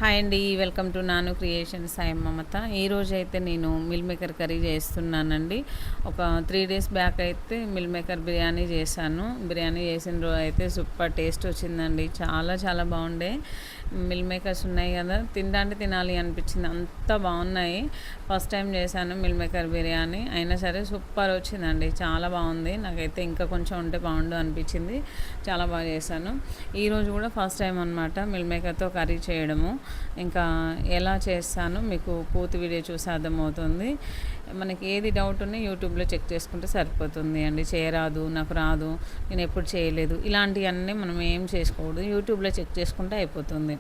Hi అండి. Welcome to నాను creations. I am మమత. ఈరోజు అయితే నేను మిల్ మేకర్ కర్రీ చేస్తున్నానండి. ఒక 3 డేస్ బ్యాక్ అయితే మిల్ మేకర్ బిర్యానీ చేశాను. బిర్యానీ చేసిన రోజు అయితే సూపర్ టేస్ట్ వచ్చిందండి. చాలా చాలా బాగుండే. మిల్ మేకర్స్ ఉన్నాయి కదా, తినడానికి తినాలి అనిపించింది, అంత బాగున్నాయి. ఫస్ట్ టైం చేశాను మిల్ మేకర్ బిర్యానీ, అయినా సరే సూపర్ వచ్చిందండి. చాలా బాగుంది. నాకైతే ఇంకా కొంచెం ఉంటే బాగుండు అనిపించింది. చాలా బాగా చేశాను. ఈరోజు కూడా ఫస్ట్ టైం అనమాట మిల్ మేకర్తో కర్రీ చేయడము. ఇంకా ఎలా చేస్తానో మీకు పూర్తి వీడియో చూసి అర్థమవుతుంది. మనకి ఏది డౌట్ ఉన్నా యూట్యూబ్లో చెక్ చేసుకుంటే సరిపోతుంది అండి. చేయరాదు, నాకు రాదు, నేను ఎప్పుడు చేయలేదు, ఇలాంటివన్నీ మనం ఏం చేసుకోకూడదు. యూట్యూబ్లో చెక్ చేసుకుంటే అయిపోతుంది.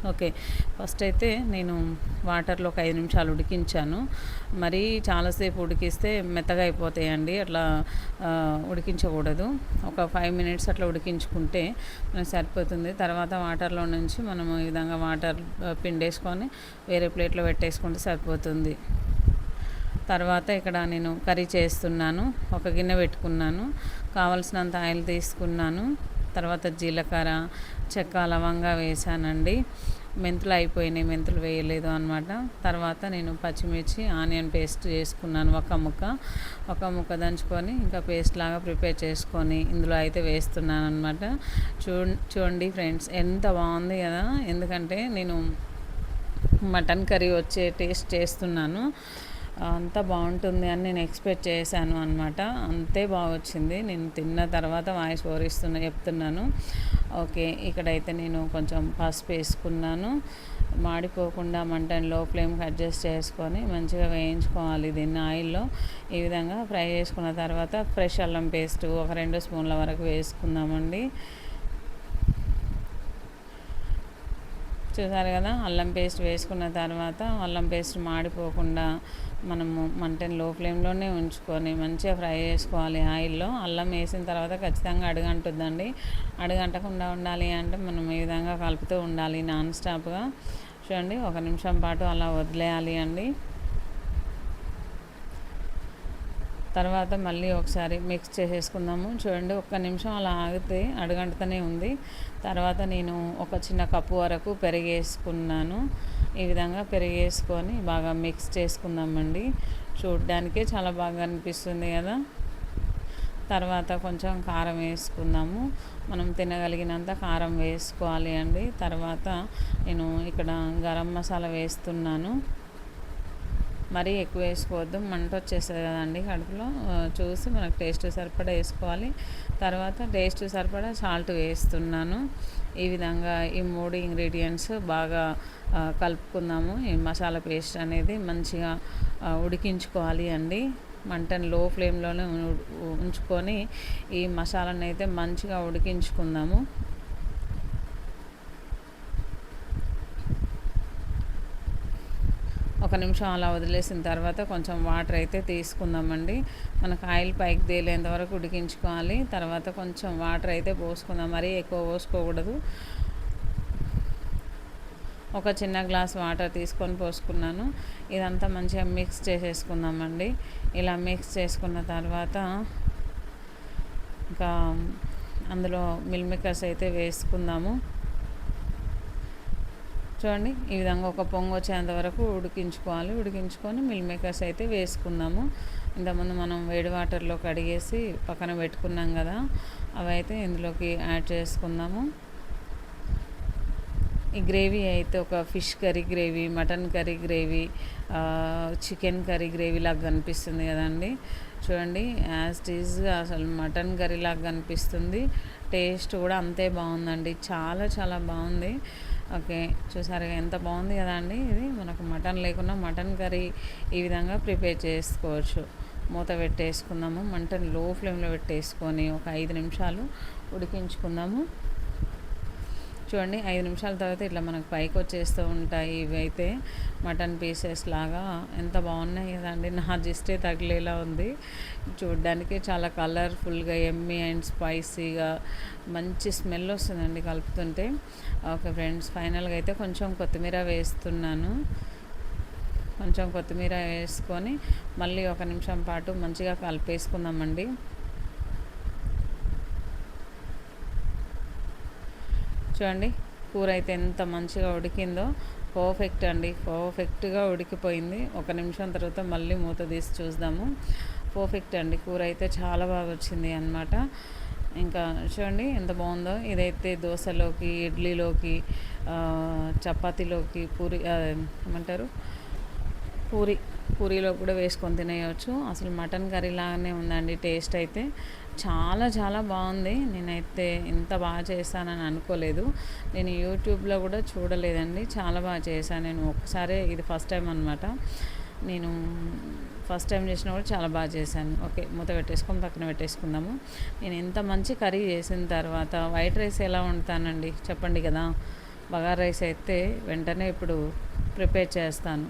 ఓకే, ఫస్ట్ అయితే నేను వాటర్లో ఒక 5 నిమిషాలు ఉడికించాను. మరీ చాలాసేపు ఉడికిస్తే మెత్తగా అయిపోతాయండి. అట్లా ఉడికించకూడదు. ఒక 5 మినిట్స్ అట్లా ఉడికించుకుంటే మనకు సరిపోతుంది. తర్వాత వాటర్లో నుంచి మనము ఈ విధంగా వాటర్ పిండేసుకొని వేరే ప్లేట్లో పెట్టేసుకుంటే సరిపోతుంది. తర్వాత ఇక్కడ నేను కర్రీ చేస్తున్నాను. ఒక గిన్నె పెట్టుకున్నాను, కావలసినంత ఆయిల్ తీసుకున్నాను. తర్వాత జీలకర్ర, చెక్క, లవంగా వేసానండి. మెంతులు అయిపోయినాయి, మెంతులు వేయలేదు అనమాట. తర్వాత నేను పచ్చిమిర్చి, ఆనియన్ పేస్ట్ చేసుకున్నాను. ఒక ముక్క దంచుకొని ఇంకా పేస్ట్ లాగా ప్రిపేర్ చేసుకొని ఇందులో అయితే వేస్తున్నాను అనమాట. చూడండి ఫ్రెండ్స్, ఎంత బాగుంది కదా. ఎందుకంటే నేను మటన్ కర్రీ వచ్చే టేస్ట్ చేస్తున్నాను. అంత బాగుంటుంది అని నేను ఎక్స్పెక్ట్ చేశాను అనమాట. అంతే బాగా వచ్చింది. నేను తిన్న తర్వాత వాయిస్ ఓవర్ చెప్తున్నాను. ఓకే, ఇక్కడైతే నేను కొంచెం పసుపు వేసుకున్నాను. మాడిపోకుండా మంటని లో ఫ్లేమ్కి అడ్జస్ట్ చేసుకొని మంచిగా వేయించుకోవాలి దీన్ని ఆయిల్లో. ఈ విధంగా ఫ్రై చేసుకున్న తర్వాత ఫ్రెష్ అల్లం పేస్ట్ ఒక 2 స్పూన్ల వరకు వేసుకుందామండి. చూసారు కదా, అల్లం పేస్ట్ వేసుకున్న తర్వాత అల్లం పేస్ట్ మాడిపోకుండా మనము మంటని లో ఫ్లేమ్లోనే ఉంచుకొని మంచిగా ఫ్రై చేసుకోవాలి ఆయిల్లో. అల్లం వేసిన తర్వాత ఖచ్చితంగా అడుగంటుద్దండి. అడుగంటకుండా ఉండాలి అంటే మనం ఈ విధంగా కలుపుతూ ఉండాలి నాన్ స్టాప్గా. చూడండి, 1 నిమిషం పాటు అలా వదిలేయాలి అండి. తర్వాత మళ్ళీ ఒకసారి మిక్స్ చేసేసుకుందాము. చూడండి, 1 నిమిషం అలా ఆగితే అడుగంటుతూనే ఉంది. తర్వాత నేను ఒక చిన్న కప్పు వరకు పెరిగేసుకున్నాను. ఈ విధంగా పెరిగేసుకొని బాగా మిక్స్ చేసుకుందామండి. చూడడానికే చాలా బాగా అనిపిస్తుంది కదా. తర్వాత కొంచెం కారం వేసుకుందాము. మనం తినగలిగినంత కారం వేసుకోవాలి అండి. తర్వాత నేను ఇక్కడ గరం మసాలా వేస్తున్నాను. మరీ ఎక్కువ వేసుకోవద్దు, మంట వచ్చేస్తుంది కదండి కడుపులో. చూసి మనకు టేస్ట్ సరిపడా వేసుకోవాలి. తర్వాత టేస్ట్ సరిపడా సాల్ట్ వేస్తున్నాను. ఈ విధంగా ఈ 3 ఇంగ్రీడియంట్స్ బాగా కలుపుకుందాము. ఈ మసాలా పేస్ట్ అనేది మంచిగా ఉడికించుకోవాలి అండి. మంటను లో ఫ్లేమ్లోనే ఉంచుకొని ఈ మసాలాను అయితే మంచిగా ఉడికించుకుందాము. ఒక నిమిషం అలా వదిలేసిన తర్వాత కొంచెం వాటర్ అయితే తీసుకుందామండి. మనకు ఆయిల్ పైకి తేలేంత వరకు ఉడికించుకోవాలి. తర్వాత కొంచెం వాటర్ అయితే పోసుకుందాం, మరీ ఎక్కువ పోసుకోకూడదు. ఒక చిన్న గ్లాస్ వాటర్ తీసుకొని పోసుకున్నాను. ఇదంతా మంచిగా మిక్స్ చేసేసుకుందామండి. ఇలా మిక్స్ చేసుకున్న తర్వాత ఇంకా అందులో మిల్ మేకర్స్ అయితే వేసుకుందాము. చూడండి, ఈ విధంగా ఒక పొంగు వచ్చేంత వరకు ఉడికించుకొని మిల్ మేకర్స్ అయితే వేసుకుందాము. ఇంతకుముందు మనం వేడి వాటర్లో కడిగేసి పక్కన పెట్టుకున్నాం కదా, అవి అయితే ఇందులోకి యాడ్ చేసుకుందాము. ఈ గ్రేవీ అయితే ఒక fish curry gravy, mutton curry gravy, chicken curry gravy లాగా కనిపిస్తుంది కదండి. చూడండి, యాజ్ టీజ్గా అసలు మటన్ కర్రీ లాగా కనిపిస్తుంది. టేస్ట్ కూడా అంతే బాగుందండి. చాలా చాలా బాగుంది. ఓకే, చూసారు ఎంత బాగుంది కదా అండి. ఇది మనకు మటన్ లేకుండా మటన్ కర్రీ ఈ విధంగా ప్రిపేర్ చేసుకోవచ్చు. మూత పెట్టేసుకుందాము. మంటని లో ఫ్లేమ్లో పెట్టేసుకొని ఒక 5 నిమిషాలు ఉడికించుకుందాము. చూడండి, 5 నిమిషాల తర్వాత ఇట్లా మనకు పైకి వచ్చేస్తూ ఉంటాయి. ఇవైతే మటన్ పీసెస్ లాగా ఎంత బాగున్నాయి కదండి. నా జిస్టే తగిలేలా ఉంది. చూడడానికి చాలా కలర్ఫుల్గా, ఎమ్మీ అండ్ స్పైసీగా మంచి స్మెల్ వస్తుందండి కలుపుతుంటే. ఓకే ఫ్రెండ్స్, ఫైనల్గా అయితే కొంచెం కొత్తిమీర వేస్తున్నాను. కొంచెం కొత్తిమీర వేసుకొని మళ్ళీ 1 నిమిషం పాటు మంచిగా కలిపేసుకుందామండి. చూడండి, కూర అయితే ఎంత మంచిగా ఉడికిందో, పర్ఫెక్ట్ అండి, పర్ఫెక్ట్గా ఉడికిపోయింది. ఒక నిమిషం తర్వాత మళ్ళీ మూత తీసి చూద్దాము. పర్ఫెక్ట్ అండి, కూర అయితే చాలా బాగా వచ్చింది అన్నమాట. ఇంకా చూడండి ఎంత బాగుందో. ఇదైతే దోశలోకి, ఇడ్లీలోకి, చపాతీలోకి, ఏమంటారు, పూరీలో కూడా వేసుకొని తినేయచ్చు. అసలు మటన్ కర్రీ లాగానే ఉందండి టేస్ట్ అయితే. చాలా చాలా బాగుంది. నేనైతే ఇంత బాగా చేస్తానని అనుకోలేదు. నేను యూట్యూబ్లో కూడా చూడలేదండి. చాలా బాగా చేశాను నేను. ఒకసారి ఇది ఫస్ట్ టైం అనమాట. నేను ఫస్ట్ టైం చేసినా కూడా చాలా బాగా చేశాను. ఓకే, మూత పెట్టేసుకొని పక్కన పెట్టేసుకుందాము. నేను ఇంత మంచి కర్రీ చేసిన తర్వాత వైట్ రైస్ ఎలా వండుతానండి చెప్పండి కదా. బగారా రైస్ అయితే వెంటనే ఇప్పుడు ప్రిపేర్ చేస్తాను.